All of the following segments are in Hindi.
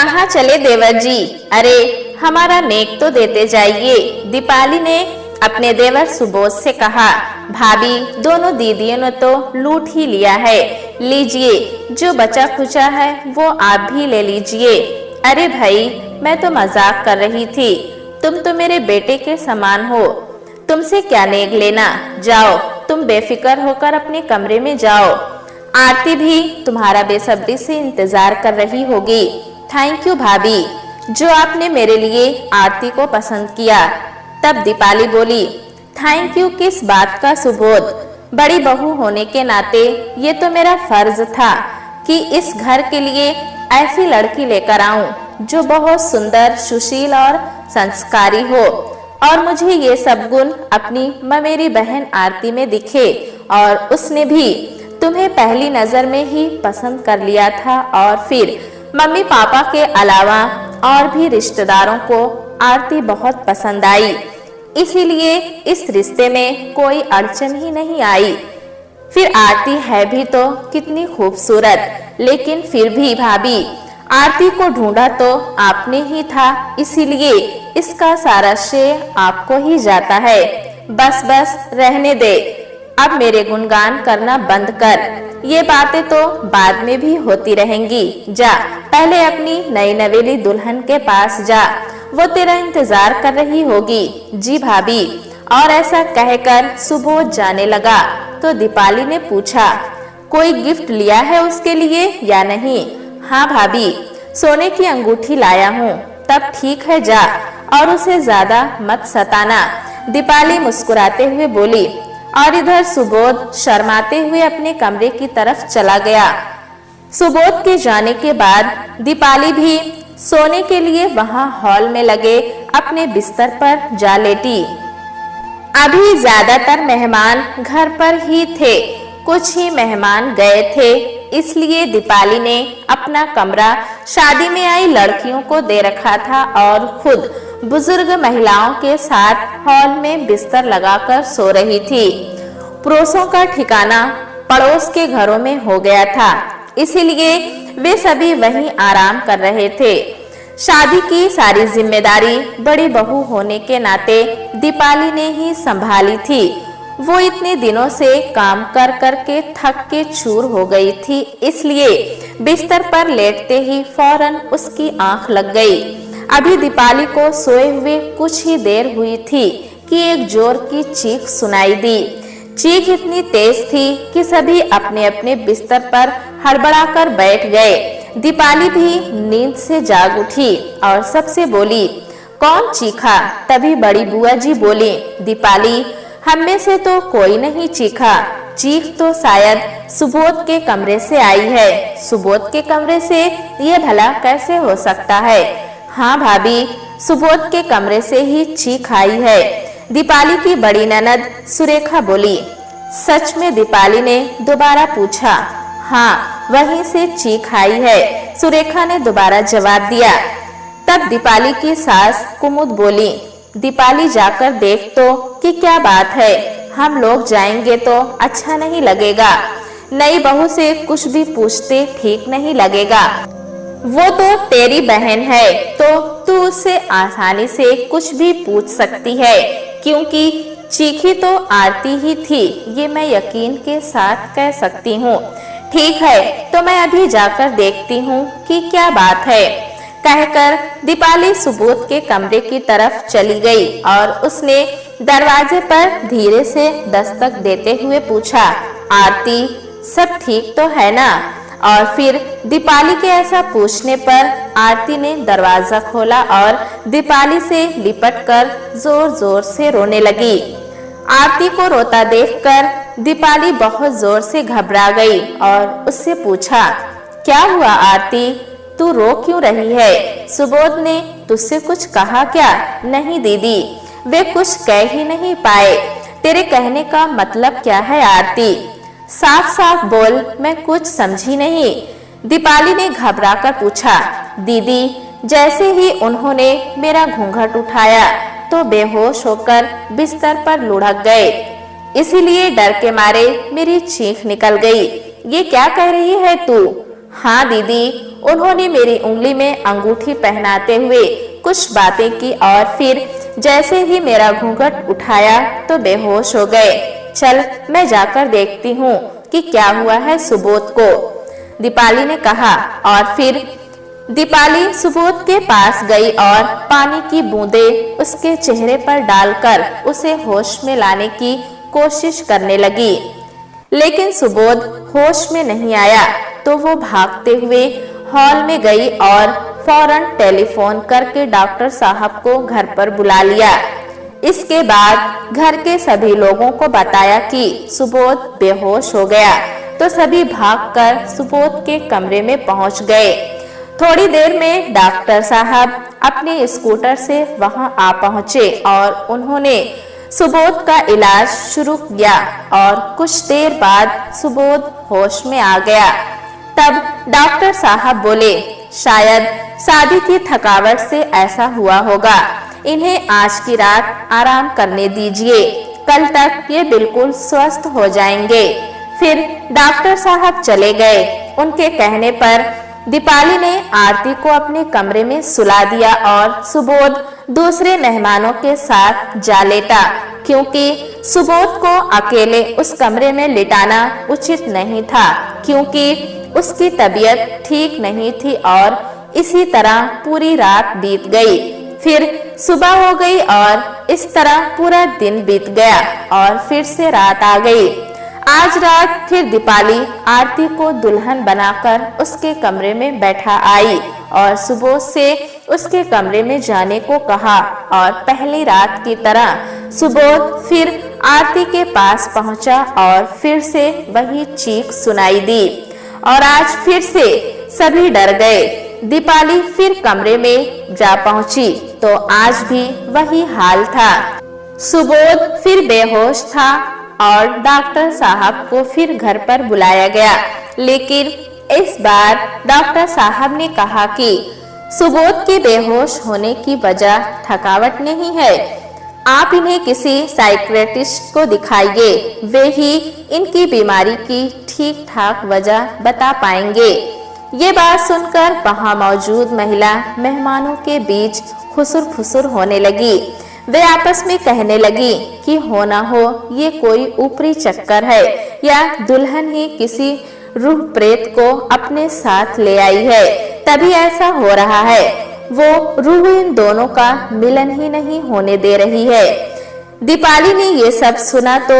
कहाँ चले देवर जी? अरे हमारा नेक तो देते जाइए। दीपाली ने अपने देवर सुबोध से कहा। भाभी, दोनों दीदियों ने तो लूट ही लिया है, लीजिए, जो बचा खुचा है वो आप भी ले लीजिए। अरे भाई, मैं तो मजाक कर रही थी, तुम तो मेरे बेटे के समान हो, तुमसे क्या नेक लेना। जाओ, तुम बेफिक्र होकर अपने कमरे में जाओ। आरती भी तुम्हारा बेसब्री से इंतजार कर रही होगी। थैंक यू भाभी, जो आपने मेरे लिए आरती को पसंद किया। तब दीपाली बोली, थैंक यू किस बात का सुबोध, बड़ी बहू होने के नाते ये तो मेरा फर्ज था कि इस घर के लिए ऐसी लड़की लेकर आऊं जो बहुत सुंदर, सुशील और संस्कारी हो, और मुझे ये सब गुण अपनी ममेरी बहन आरती में दिखे, और उसने भी तुम्हें पहली नजर में ही पसंद कर लिया था, और फिर मम्मी पापा के अलावा और भी रिश्तेदारों को आरती बहुत पसंद आई, इसीलिए इस रिश्ते में कोई अड़चन ही नहीं आई। फिर आरती है भी तो कितनी खूबसूरत, लेकिन फिर भी भाभी, आरती को ढूंढा तो आपने ही था, इसीलिए इसका सारा श्रेय आपको ही जाता है। बस बस रहने दे, अब मेरे गुणगान करना बंद कर, ये बातें तो बाद में भी होती रहेंगी। जा, पहले अपनी नई नवेली दुल्हन के पास जा, वो तेरा इंतजार कर रही होगी। जी भाभी। और ऐसा कहकर सुबोध जाने लगा तो दीपाली ने पूछा, कोई गिफ्ट लिया है उसके लिए या नहीं? हाँ भाभी, सोने की अंगूठी लाया हूँ। तब ठीक है, जा, और उसे ज्यादा मत सताना। दीपाली मुस्कुराते हुए बोली, और इधर सुबोध शर्माते हुए अपने कमरे की तरफ चला गया। सुबोध के जाने के बाद दीपाली भी सोने के लिए वहां हॉल में लगे अपने बिस्तर पर जा लेटी। अभी ज्यादातर मेहमान घर पर ही थे, कुछ ही मेहमान गए थे, इसलिए दीपाली ने अपना कमरा शादी में आई लड़कियों को दे रखा था और खुद बुजुर्ग महिलाओं के साथ हॉल में बिस्तर लगाकर सो रही थी। पुरुषों का ठिकाना पड़ोस के घरों में हो गया था, इसीलिए वे सभी वहीं आराम कर रहे थे। शादी की सारी जिम्मेदारी बड़ी बहू होने के नाते दीपाली ने ही संभाली थी। वो इतने दिनों से काम कर कर के थक के चूर हो गई थी, इसलिए बिस्तर पर लेटते ही फौरन उसकी आंख लग गई। अभी दीपाली को सोए हुए कुछ ही देर हुई थी कि एक जोर की चीख सुनाई दी। चीख इतनी तेज थी कि सभी अपने अपने बिस्तर पर हड़बड़ाकर बैठ गए। दीपाली भी नींद से जाग उठी और सबसे बोली, कौन चीखा? तभी बड़ी बुआ जी बोली, दीपाली, हम में से तो कोई नहीं चीखा, चीख तो शायद सुबोध के कमरे से आई है। सुबोध के कमरे से ये भला कैसे हो सकता है? हाँ भाभी, सुबोध के कमरे से ही चीख आई है। दीपाली की बड़ी ननद सुरेखा बोली। सच में? दीपाली ने दोबारा पूछा। हाँ, वहीं से चीख आई है, सुरेखा ने दोबारा जवाब दिया। तब दीपाली की सास कुमुद बोली, दीपाली जाकर देख तो कि क्या बात है, हम लोग जाएंगे तो अच्छा नहीं लगेगा, नई बहू से कुछ भी पूछते ठीक नहीं लगेगा। वो तो तेरी बहन है तो तू उससे आसानी से कुछ भी पूछ सकती है, क्योंकि चीखी तो आरती ही थी, ये मैं यकीन के साथ कह सकती हूँ। ठीक है, तो मैं अभी जाकर देखती हूँ कि क्या बात है। कहकर दीपाली सुबोध के कमरे की तरफ चली गई और उसने दरवाजे पर धीरे से दस्तक देते हुए पूछा, आरती, सब ठीक तो है ना? और फिर दीपाली के ऐसा पूछने पर आरती ने दरवाजा खोला और दीपाली से लिपटकर जोर जोर से रोने लगी। आरती को रोता देखकर दीपाली बहुत जोर से घबरा गई और उससे पूछा, क्या हुआ आरती, तू रो क्यों रही है? सुबोध ने तुझसे कुछ कहा क्या? नहीं दीदी, वे कुछ कह ही नहीं पाए। तेरे कहने का मतलब क्या है आरती? साफ साफ बोल, मैं कुछ समझी नहीं। दीपाली ने घबराकर पूछा। दीदी, जैसे ही उन्होंने मेरा घूंघट उठाया तो बेहोश होकर बिस्तर पर लुढ़क गए, इसीलिए डर के मारे मेरी चीख निकल गई। ये क्या कह रही है तू? हाँ दीदी, उन्होंने मेरी उंगली में अंगूठी पहनाते हुए कुछ बातें की और फिर जैसे ही मेरा घूंघट उठाया तो बेहोश हो गए। चल मैं जाकर देखती हूँ कि क्या हुआ है सुबोध को, दीपाली ने कहा। और फिर दीपाली सुबोध के पास गई और पानी की बूंदें उसके चेहरे पर डालकर उसे होश में लाने की कोशिश करने लगी, लेकिन सुबोध होश में नहीं आया। तो वो भागते हुए हॉल में गई और फौरन टेलीफोन करके डॉक्टर साहब को घर पर बुला लिया। इसके बाद घर के सभी लोगों को बताया कि सुबोध बेहोश हो गया, तो सभी भागकर सुबोध के कमरे में पहुंच गए। थोड़ी देर में डॉक्टर साहब अपने स्कूटर से वहां आ पहुंचे और उन्होंने सुबोध का इलाज शुरू किया और कुछ देर बाद सुबोध होश में आ गया। तब डॉक्टर साहब बोले, शायद शादी की थकावट से ऐसा हुआ होगा, इन्हें आज की रात आराम करने दीजिए, कल तक ये बिल्कुल स्वस्थ हो जाएंगे। फिर डॉक्टर साहब चले गए। उनके कहने पर दीपाली ने आरती को अपने कमरे में सुला दिया और सुबोध दूसरे मेहमानों के साथ जा लेटा, क्योंकि सुबोध को अकेले उस कमरे में लिटाना उचित नहीं था, क्योंकि उसकी तबीयत ठीक नहीं थी। और इसी तरह पूरी रात बीत गई। फिर सुबह हो गई और इस तरह पूरा दिन बीत गया और फिर से रात आ गई। आज रात फिर दीपाली आरती को दुल्हन बनाकर उसके कमरे में बैठा आई और सुबोध से उसके कमरे में जाने को कहा। और पहली रात की तरह सुबोध फिर आरती के पास पहुंचा और फिर से वही चीख सुनाई दी और आज फिर से सभी डर गए। दीपाली फिर कमरे में जा पहुंची तो आज भी वही हाल था। सुबोध फिर बेहोश था और डॉक्टर साहब को फिर घर पर बुलाया गया, लेकिन इस बार डॉक्टर साहब ने कहा कि सुबोध के बेहोश होने की वजह थकावट नहीं है, आप इन्हें किसी साइकियाट्रिस्ट को दिखाइए, वे ही इनकी बीमारी की ठीक ठाक वजह बता पाएंगे। ये बात सुनकर वहां मौजूद महिला मेहमानों के बीच खुसुर फुसुर होने लगी। वे आपस में कहने लगी कि हो ना हो ये कोई ऊपरी चक्कर है या दुल्हन ही किसी रूह प्रेत को अपने साथ ले आई है, तभी ऐसा हो रहा है। वो रूह इन दोनों का मिलन ही नहीं होने दे रही है। दीपाली ने ये सब सुना तो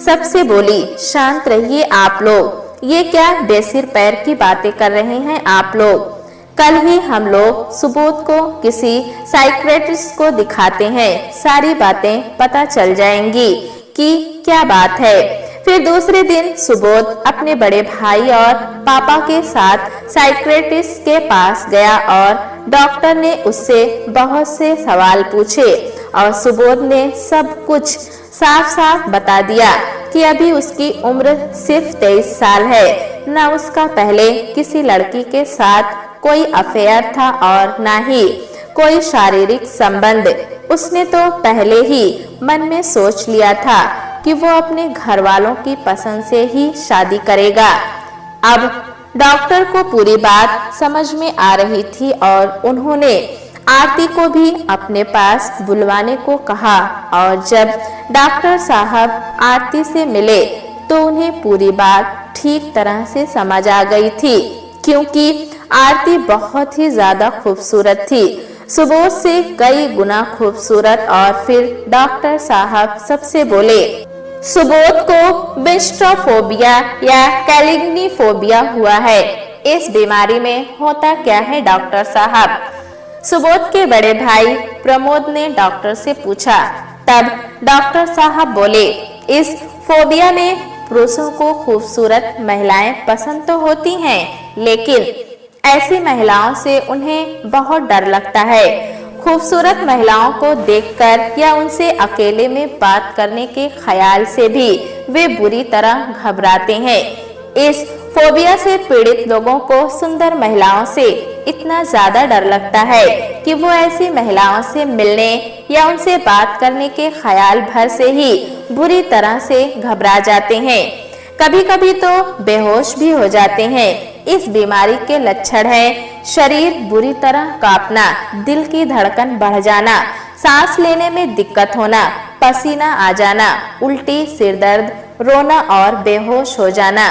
सबसे बोली, शांत रहिए आप लोग, ये क्या बेसिर पैर की बातें कर रहे हैं आप लोग। कल ही हम लोग सुबोध को किसी साइकियाट्रिस्ट को दिखाते हैं, सारी बातें पता चल जाएंगी कि क्या बात है। फिर दूसरे दिन सुबोध अपने बड़े भाई और पापा के साथ साइकियाट्रिस्ट के पास गया और डॉक्टर ने उससे बहुत से सवाल पूछे और सुबोध ने सब कुछ साफ साफ बता दिया कि अभी उसकी उम्र सिर्फ 23 साल है, न उसका पहले किसी लड़की के साथ कोई अफेयर था और ना ही कोई शारीरिक संबंध। उसने तो पहले ही मन में सोच लिया था कि वो अपने घर वालों की पसंद से ही शादी करेगा। अब डॉक्टर को पूरी बात समझ में आ रही थी और उन्होंने आरती को भी अपने पास बुलवाने को कहा। और जब डॉक्टर साहब आरती से मिले तो उन्हें पूरी बात ठीक तरह से समझ आ गई थी, क्योंकि आरती बहुत ही ज्यादा खूबसूरत थी, सुबोध से कई गुना खूबसूरत। और फिर डॉक्टर साहब सबसे बोले, सुबोध को विस्ट्रोफोबिया या कैलिग्निफोबिया हुआ है। इस बीमारी में होता क्या है डॉक्टर साहब? सुबोध के बड़े भाई प्रमोद ने डॉक्टर से पूछा। तब डॉक्टर साहब बोले, इस फोबिया में पुरुषों को खूबसूरत महिलाएं पसंद तो होती हैं, लेकिन ऐसी महिलाओं से उन्हें बहुत डर लगता है। खूबसूरत महिलाओं को देखकर या उनसे अकेले में बात करने के ख्याल से भी वे बुरी तरह घबराते हैं। इस फोबिया से पीड़ित लोगों को सुंदर महिलाओं से इतना ज्यादा डर लगता है कि वो ऐसी महिलाओं से मिलने या उनसे बात करने के ख्याल भर से ही बुरी तरह से घबरा जाते हैं। कभी कभी तो बेहोश भी हो जाते हैं। इस बीमारी के लक्षण हैं शरीर बुरी तरह कांपना, दिल की धड़कन बढ़ जाना, सांस लेने में दिक्कत होना, पसीना आ जाना, उल्टी, सिर दर्द, रोना और बेहोश हो जाना।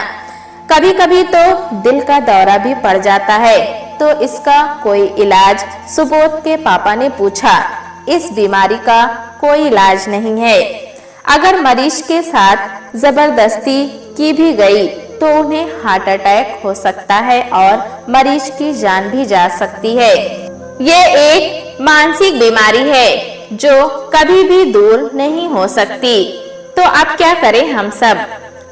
कभी कभी तो दिल का दौरा भी पड़ जाता है। तो इसका कोई इलाज? सुबोध के पापा ने पूछा। इस बीमारी का कोई इलाज नहीं है। अगर मरीज के साथ जबरदस्ती की भी गई तो उन्हें हार्ट अटैक हो सकता है और मरीज की जान भी जा सकती है। ये एक मानसिक बीमारी है जो कभी भी दूर नहीं हो सकती। तो अब क्या करें हम सब?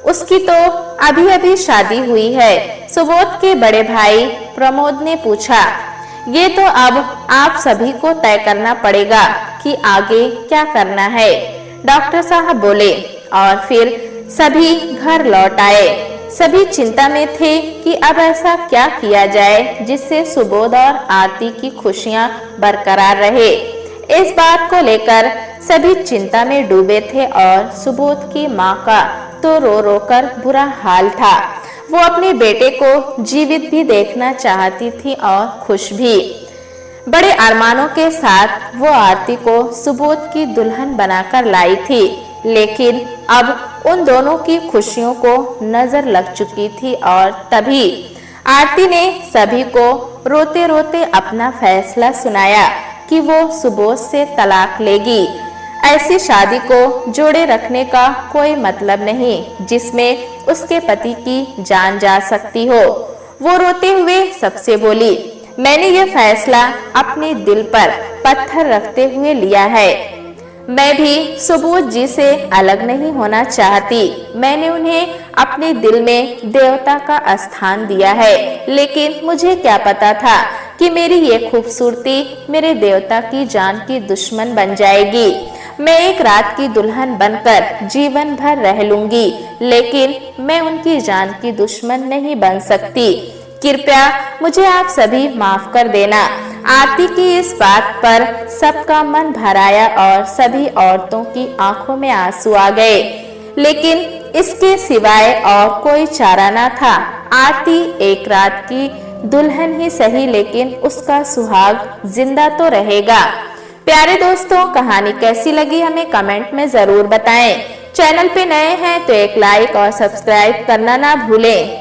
उसकी तो अभी अभी शादी हुई है, सुबोध के बड़े भाई प्रमोद ने पूछा। ये तो अब आप सभी को तय करना पड़ेगा कि आगे क्या करना है, डॉक्टर साहब बोले। और फिर सभी घर लौट आए। सभी चिंता में थे कि अब ऐसा क्या किया जाए जिससे सुबोध और आरती की खुशियां बरकरार रहे। इस बात को लेकर सभी चिंता में डूबे थे और सुबोध की माँ का तो रो रो कर बुरा हाल था। वो अपने बेटे को जीवित भी देखना चाहती थी और खुश भी। बड़े अरमानों के साथ वो आरती को सुबोध की दुल्हन बनाकर लाई थी, लेकिन अब उन दोनों की खुशियों को नजर लग चुकी थी और तभी आरती ने सभी को रोते रोते अपना फैसला सुनाया कि वो सुबोध से तलाक लेगी। ऐसी शादी को जोड़े रखने का कोई मतलब नहीं जिसमें उसके पति की जान जा सकती हो। वो रोते हुए सबसे बोली, मैंने ये फैसला अपने दिल पर पत्थर रखते हुए लिया है। मैं भी सुबोध जी से अलग नहीं होना चाहती। मैंने उन्हें अपने दिल में देवता का स्थान दिया है, लेकिन मुझे क्या पता था कि मेरी ये खूबसूरती मेरे देवता की जान की दुश्मन बन जाएगी। मैं एक रात की दुल्हन बनकर जीवन भर रह लूंगी, लेकिन मैं उनकी जान की दुश्मन नहीं बन सकती। कृपया मुझे आप सभी माफ कर देना। आरती की इस बात पर सबका मन भर आया और सभी औरतों की आंखों में आंसू आ गए, लेकिन इसके सिवाय और कोई चारा न था। आरती एक रात की दुल्हन ही सही, लेकिन उसका सुहाग जिंदा तो रहेगा। प्यारे दोस्तों, कहानी कैसी लगी हमें कमेंट में जरूर बताएं। चैनल पे नए हैं तो एक लाइक और सब्सक्राइब करना ना भूलें।